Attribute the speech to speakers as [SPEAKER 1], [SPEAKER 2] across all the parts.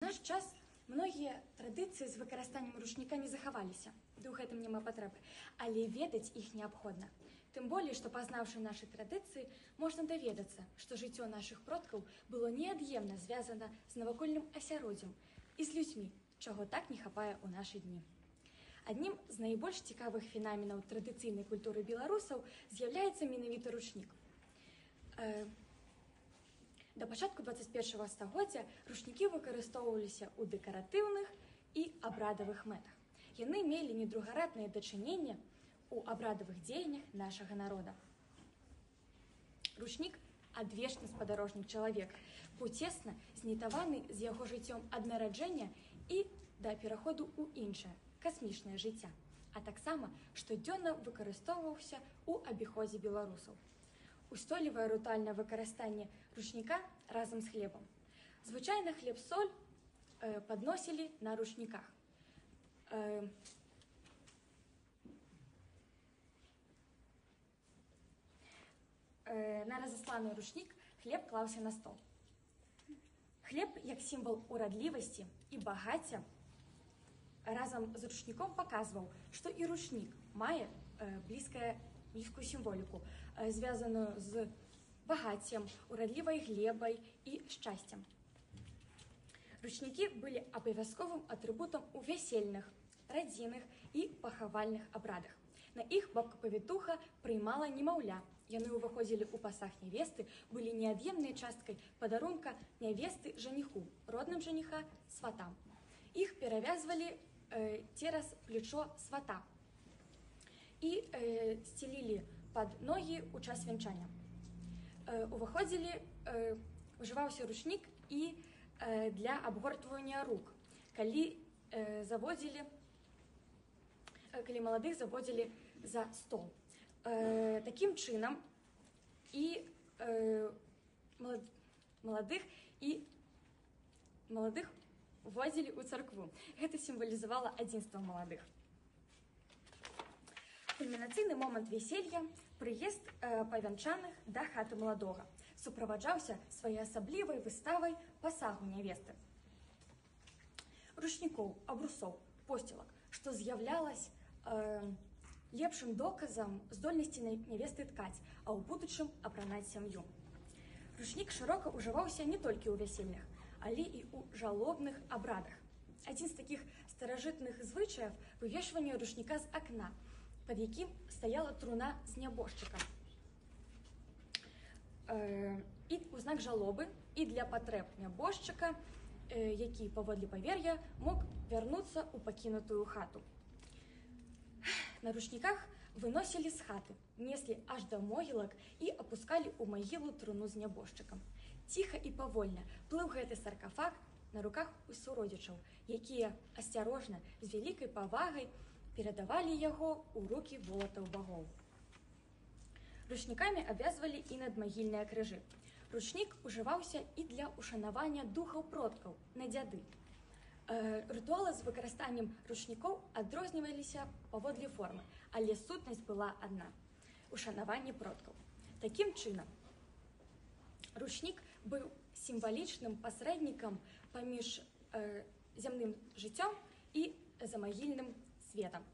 [SPEAKER 1] наш час многія традыцыі з выкарыстаннем ручніка не захаваліся, ды ў гэтым няма патрэбы, але ведаць іх неабходна. Тым болей, што пазнаўшы нашы традыцыі, можна даведацца, што жыццё нашых продкаў было неад'емна звязана з навакольным асяроддзем і з людзьмі, чаго так не хапае ў нашы дні. Аднім з найбольш цікавых фенаменаў традыцыйнай культуры беларусаў з'яўляецца менавіта ручнік. Да пачатку 21 стагоддзя ручнікі выкарыстоўваліся ў дэкаратыўных і абрадавых мэтах. Яны мелі недругараднае дачыненне ў абрадавых дзеяннях нашага народа. Ручнік – адвечны спадарожнік чалавека, быў цесна знітаваны з яго жыццём ад нараджэння і да пераходу ў іншае, касмічнае жыцця, а таксама штодзённа выкарыстоўваўся ў абіходзе беларусаў. Устойлівае рутальнае выкарыстанне ручніка разам з хлебам. Звычайна хлеб-соль падносілі на ручніках. На разасланы ручнік хлеб клаўся на стол. Хлеб, як сімвал урадлівасці і багацця, разам з ручніком паказваў, што і ручнік мае блізкую сімволіку, звязаную з багаццем, урадлівай глебай і шчасцем. Ручнікі былі абавязковым атрыбутам у вясельных, радзінных і пахавальных абрадах. На іх бабка-павітуха прыймала немаўля. Яны ўваходзілі ў пасаг нявесты, былі неад'емнай часткай падарунка нявесты жаніху, родным жаніха сватам. Іх перавязвалі цераз плечо свата і сцелілі пад ногі ў час вянчання. Ужываўся ручнік і для абгортвання рук, калі маладых заводзілі за стол. Такім чынам і маладых уводзілі ў царкву. Гэта сімвалізавала адзінства маладых. Кульмінацыйны момант веселья – прыезд павянчаных да хаты маладога. Суправаджаўся своеасаблівай выставай пасагу нявесты. Ручнікоў, абрусоў, посцілак, што з'яўлялася лепшым доказам здольнасці нявесты ткаць, а ў будучым апранаць сям'ю. Ручнік шырока ўжываўся не толькі ў вясельных, але і ў жалобных абрадах. Адзін з такіх старажытных звычаяў – вывешванне ручніка з акна, пад якім стаяла труна з нябожчыкам. І ў знак жалобы, і для патрэб нябожчыка, які, паводле павер'я, мог вярнуцца ў пакінутую хату. На ручніках выносілі з хаты, неслі аж да могілак і апускалі ў магілу труну з нябожчыкам. Ціха і павольна плыў гэты саркафаг на руках у суродзічаў, якія асцярожна, з вялікай павагай перадавалі яго ў рукі волатаў багоў. Ручнікамі абвязвалі і надмагільныя крыжы. Ручнік ужываўся і для ушанавання духаў продкаў на дзяды. Рытуалы з выкарыстаннем ручнікоў адрозніваліся паводле формы, але сутнасць была адна – ушанаванне продкаў. Такім чынам, ручнік быў сімвалічным пасрэднікам паміж зямным жыццём і замагільным светам.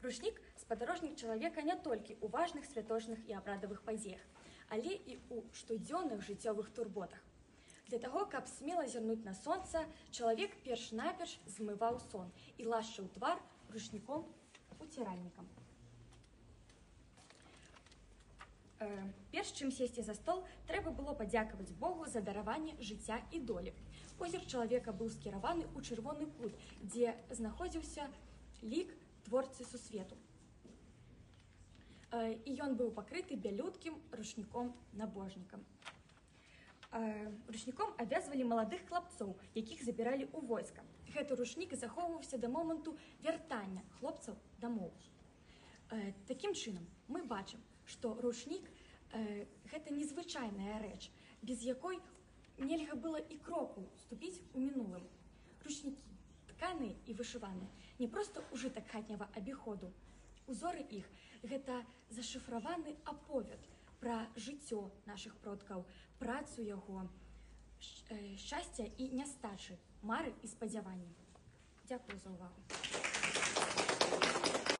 [SPEAKER 1] Ручнік – спадарожнік чалавека не толькі ў важных святочных і абрадавых падзеях, але і ў штодзённых жыццёвых турботах. Для таго, каб смела зірнуць на сонца, чалавек перш-наперш змываў сон і лашчыў твар ручніком-уціральнікам. Перш чым сесці за стол, трэба было падзякаваць Богу за дараванне жыцця і долі. Позірк чалавека быў скіраваны ў чырвоны кут, дзе знаходзіўся лік творцы сусвету. І ён быў пакрыты бялюткім ручніком-набожнікам. Ручніком абвязвалі маладых хлапцоў, якіх забіралі ў войска. Гэты ручнік захоўваўся да моманту вяртання хлопцаў дамоў. Такім чынам, мы бачым, што ручнік – гэта незвычайная рэч, без якой нельга было і кроку ступіць у мінулым. Ручнікі, тканыя і вышываныя, не проста ўжытак хатняга абіходу. Узоры іх – гэта зашыфраваны аповед пра жыццё нашых продкаў, працу яго, шчасця і нястачы, мары і спадзяванні. Дзякую за ўвагу.